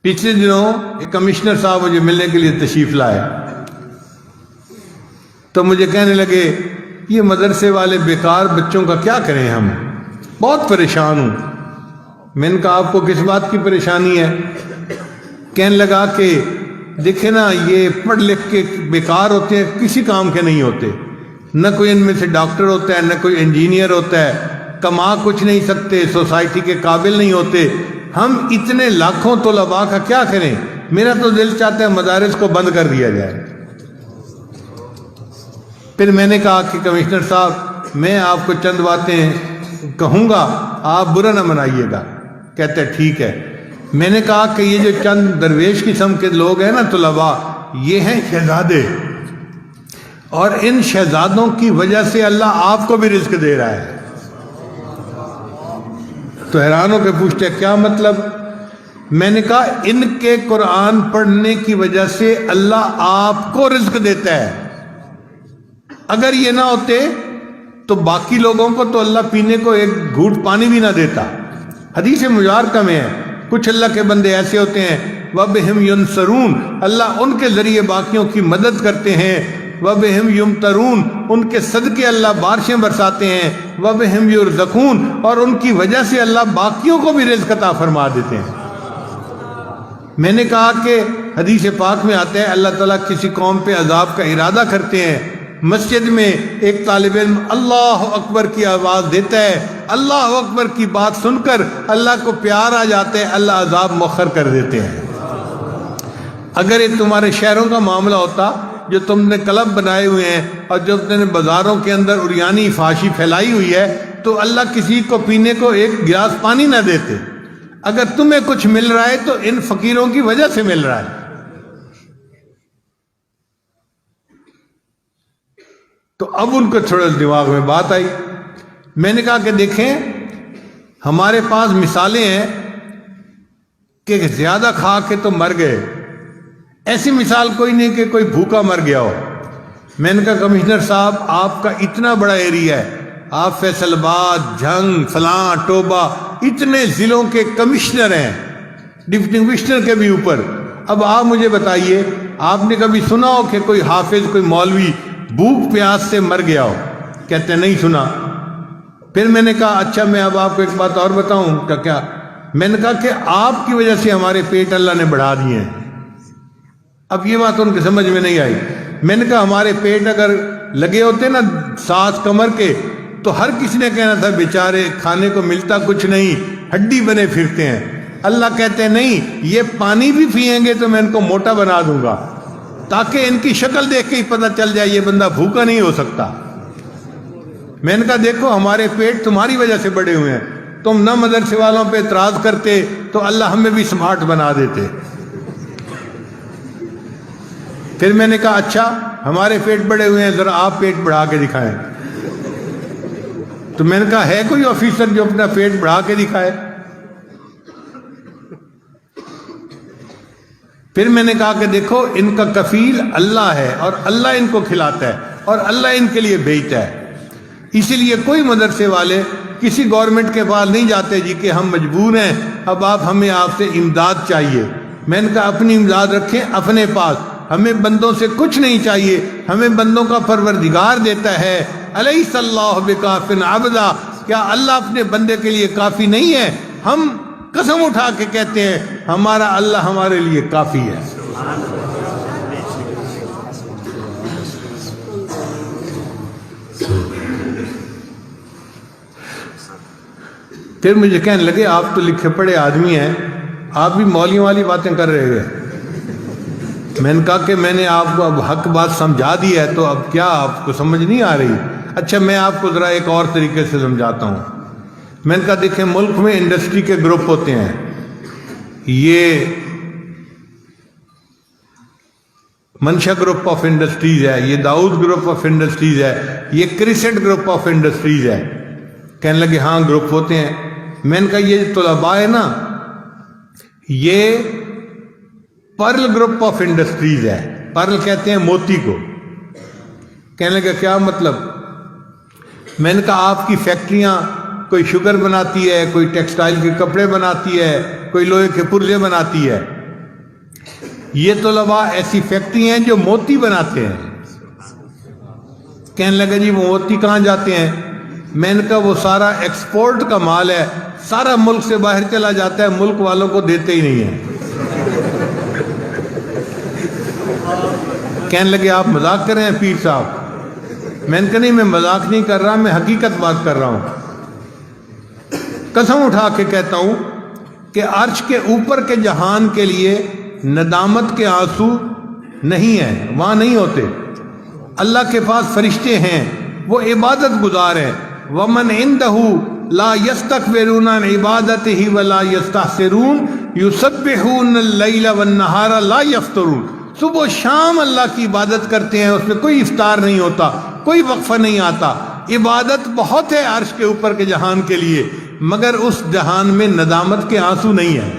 پچھلے دنوں ایک کمشنر صاحب مجھے ملنے کے لیے تشریف لائے، تو مجھے کہنے لگے یہ مدرسے والے بیکار بچوں کا کیا کریں، ہم بہت پریشان ہوں۔ میں نے کہا آپ کو کس بات کی پریشانی ہے؟ کہنے لگا کہ دیکھیں نا، یہ پڑھ لکھ کے بیکار ہوتے ہیں، کسی کام کے نہیں ہوتے، نہ کوئی ان میں سے ڈاکٹر ہوتا ہے، نہ کوئی انجینئر ہوتا ہے، کما کچھ نہیں سکتے، سوسائٹی کے قابل نہیں ہوتے۔ ہم اتنے لاکھوں طلباء کا کیا کریں؟ میرا تو دل چاہتا ہے مدارس کو بند کر دیا جائے۔ پھر میں نے کہا کہ کمشنر صاحب میں آپ کو چند باتیں کہوں گا، آپ برا نہ منائیے گا۔ کہتے ٹھیک ہے۔ میں نے کہا کہ یہ جو چند درویش قسم کے لوگ ہیں نا طلباء، یہ ہیں شہزادے، اور ان شہزادوں کی وجہ سے اللہ آپ کو بھی رزق دے رہا ہے۔ تو حیران ہو کے پوچھتے کیا مطلب؟ میں نے کہا ان کے قرآن پڑھنے کی وجہ سے اللہ آپ کو رزق دیتا ہے۔ اگر یہ نہ ہوتے تو باقی لوگوں کو تو اللہ پینے کو ایک گھونٹ پانی بھی نہ دیتا۔ حدیث مبارکہ میں ہے کچھ اللہ کے بندے ایسے ہوتے ہیں وَبِهِمْ يُنْصَرُونَ، اللہ ان کے ذریعے باقیوں کی مدد کرتے ہیں۔ وَبِهِمْ يُمْطَرُونَ، ان کے صدقے اللہ بارشیں برساتے ہیں۔ وَبِهِمْ يُرْزَقُونَ، اور ان کی وجہ سے اللہ باقیوں کو بھی رزق عطا فرما دیتے ہیں۔ میں نے کہا کہ حدیث پاک میں آتا ہے اللہ تعالیٰ کسی قوم پہ عذاب کا ارادہ کرتے ہیں، مسجد میں ایک طالب علم اللہ اکبر کی آواز دیتا ہے، اللہ اکبر کی بات سن کر اللہ کو پیار آ جاتا ہے، اللہ عذاب مؤخر کر دیتے ہیں۔ اگر یہ تمہارے شہروں کا معاملہ ہوتا جو تم نے کلب بنائے ہوئے ہیں اور جو تم نے بازاروں کے اندر عریانی فحاشی پھیلائی ہوئی ہے، تو اللہ کسی کو پینے کو ایک گلاس پانی نہ دیتے۔ اگر تمہیں کچھ مل رہا ہے تو ان فقیروں کی وجہ سے مل رہا ہے۔ تو اب ان کو تھوڑا دماغ میں بات آئی۔ میں نے کہا کہ دیکھیں ہمارے پاس مثالیں ہیں کہ زیادہ کھا کے تو مر گئے، ایسی مثال کوئی نہیں کہ کوئی بھوکا مر گیا ہو۔ میں نے کہا کمشنر صاحب آپ کا اتنا بڑا ایریا ہے، آپ فیصل آباد، جھنگ، فلاں، ٹوبہ، اتنے ضلعوں کے کمشنر ہیں، ڈپٹی کمشنر کے بھی اوپر۔ اب آپ مجھے بتائیے آپ نے کبھی سنا ہو کہ کوئی حافظ، کوئی مولوی بھوک پیاس سے مر گیا ہو؟ کہتے نہیں سنا۔ پھر میں نے کہا اچھا میں اب آپ کو ایک بات اور بتاؤں کیا؟ میں نے کہا کہ آپ کی وجہ سے ہمارے پیٹ اللہ نے بڑھا دیے ہیں۔ اب یہ بات ان کے سمجھ میں نہیں آئی۔ میں نے کہا ہمارے پیٹ اگر لگے ہوتے نا ساز کمر کے تو ہر کسی نے کہنا تھا بیچارے کھانے کو ملتا کچھ نہیں، ہڈی بنے پھرتے ہیں۔ اللہ کہتے ہیں نہیں، یہ پانی بھی پئیں گے تو میں ان کو موٹا بنا دوں گا، تاکہ ان کی شکل دیکھ کے ہی پتہ چل جائے یہ بندہ بھوکا نہیں ہو سکتا۔ میں نے کہا دیکھو ہمارے پیٹ تمہاری وجہ سے بڑے ہوئے ہیں، تم نہ مدرسے والوں پہ اعتراض کرتے تو اللہ ہمیں بھی سمارٹ بنا دیتے۔ پھر میں نے کہا اچھا ہمارے پیٹ بڑے ہوئے ہیں، ذرا آپ پیٹ بڑھا کے دکھائیں۔ تو میں نے کہا ہے کوئی آفیسر جو اپنا پیٹ بڑھا کے دکھائے؟ پھر میں نے کہا کہ دیکھو ان کا کفیل اللہ ہے، اور اللہ ان کو کھلاتا ہے، اور اللہ ان کے لیے بھیجتا ہے۔ اسی لیے کوئی مدرسے والے کسی گورنمنٹ کے پاس نہیں جاتے جی کہ ہم مجبور ہیں، اب ہمیں آپ سے امداد چاہیے۔ میں نے کہا اپنی امداد رکھیں اپنے پاس، ہمیں بندوں سے کچھ نہیں چاہیے، ہمیں بندوں کا پروردگار دیتا ہے۔ الیس اللہ بکاف عبدا، کیا اللہ اپنے بندے کے لیے کافی نہیں ہے؟ ہم قسم اٹھا کے کہتے ہیں ہمارا اللہ ہمارے لیے کافی ہے۔ پھر مجھے کہنے لگے آپ تو لکھے پڑھے آدمی ہیں، آپ بھی مولیوں والی باتیں کر رہے ہیں۔ میں نے کہا کہ میں نے آپ کو اب حق بات سمجھا دی ہے، تو اب کیا آپ کو سمجھ نہیں آ رہی؟ اچھا میں آپ کو ذرا ایک اور طریقے سے سمجھاتا ہوں۔ میں نے کہا دیکھیں ملک میں انڈسٹری کے گروپ ہوتے ہیں، یہ منشا گروپ آف انڈسٹریز ہے، یہ داؤد گروپ آف انڈسٹریز ہے، یہ کرسنٹ گروپ آف انڈسٹریز ہے۔ کہنے لگے ہاں گروپ ہوتے ہیں۔ میں نے کہا یہ طلباء ہے نا، یہ پرل گروپ آف انڈسٹریز ہے، پرل کہتے ہیں موتی کو۔ کہنے لگا کیا مطلب؟ میں نے کہا آپ کی فیکٹریاں کوئی شوگر بناتی ہے، کوئی ٹیکسٹائل کے کپڑے بناتی ہے، کوئی لوہے کے پرزے بناتی ہے۔ یہ طلباء ایسی فیکٹری ہیں جو موتی بناتے ہیں۔ کہنے لگا جی وہ موتی کہاں جاتے ہیں؟ میں نے کہا وہ سارا ایکسپورٹ کا مال ہے، سارا ملک سے باہر چلا جاتا ہے، ملک والوں کو دیتے ہی نہیں ہیں۔ کہنے لگے آپ مذاق کر رہے ہیں پیر صاحب؟ میں نے کہا نہیں، میں مذاق نہیں کر رہا، میں حقیقت بات کر رہا ہوں۔ قسم اٹھا کے کہتا ہوں کہ عرش کے اوپر کے جہان کے لیے ندامت کے آنسو نہیں ہیں، وہاں نہیں ہوتے۔ اللہ کے پاس فرشتے ہیں، وہ عبادت گزار ہیں۔ وَمَنْ عِنْدَهُ لَا يَسْتَكْبِرُونَ عَنْ عِبَادَتِهِ وَلَا يَسْتَحْسِرُونَ يُسَبِّحُونَ اللَّيْلَ وَالنَّهَارَ لَا يَفْتُرُونَ۔ صبح و شام اللہ کی عبادت کرتے ہیں، اس میں کوئی افطار نہیں ہوتا، کوئی وقفہ نہیں آتا۔ عبادت بہت ہے عرش کے اوپر کے جہان کے لیے، مگر اس جہان میں ندامت کے آنسو نہیں ہیں۔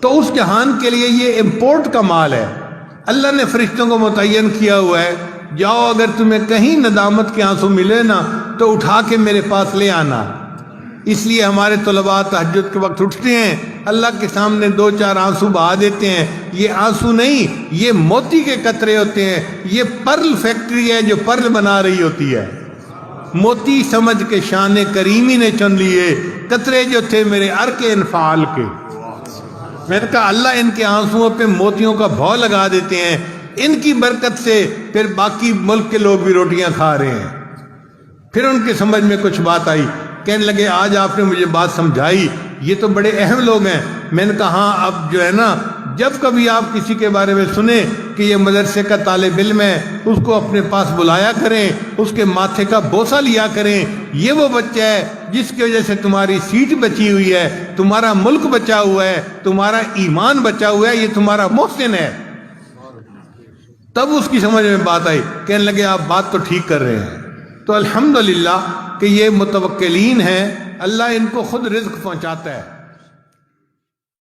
تو اس جہان کے لیے یہ امپورٹ کا مال ہے۔ اللہ نے فرشتوں کو متعین کیا ہوا ہے، جاؤ اگر تمہیں کہیں ندامت کے آنسو ملے نا تو اٹھا کے میرے پاس لے آنا۔ اس لیے ہمارے طلباء تہجد کے وقت اٹھتے ہیں، اللہ کے سامنے 2-4 آنسو بہا دیتے ہیں۔ یہ آنسو نہیں، یہ موتی کے قطرے ہوتے ہیں۔ یہ پرل فیکٹری ہے جو پرل بنا رہی ہوتی ہے۔ موتی سمجھ کے شان کریمی نے چن لیے، قطرے جو تھے میرے عرق انفعال کے۔ میں نے کہا اللہ ان کے آنسوؤں پہ موتیوں کا بھاؤ لگا دیتے ہیں، ان کی برکت سے پھر باقی ملک کے لوگ بھی روٹیاں کھا رہے ہیں۔ پھر ان کے سمجھ میں کچھ بات آئی، کہنے لگے آج آپ نے مجھے بات سمجھائی، یہ تو بڑے اہم لوگ ہیں۔ میں نے کہا ہاں، اب جو ہے نا، جب کبھی آپ کسی کے بارے میں سنیں کہ یہ مدرسے کا طالب علم ہے، اس کو اپنے پاس بلایا کریں، اس کے ماتھے کا بوسہ لیا کریں۔ یہ وہ بچہ ہے جس کی وجہ سے تمہاری سیٹ بچی ہوئی ہے، تمہارا ملک بچا ہوا ہے، تمہارا ایمان بچا ہوا ہے، یہ تمہارا محسن ہے۔ تب اس کی سمجھ میں بات آئی، کہنے لگے آپ بات تو ٹھیک کر رہے ہیں۔ تو الحمدللہ کہ یہ متوکلین ہیں، اللہ ان کو خود رزق پہنچاتا ہے۔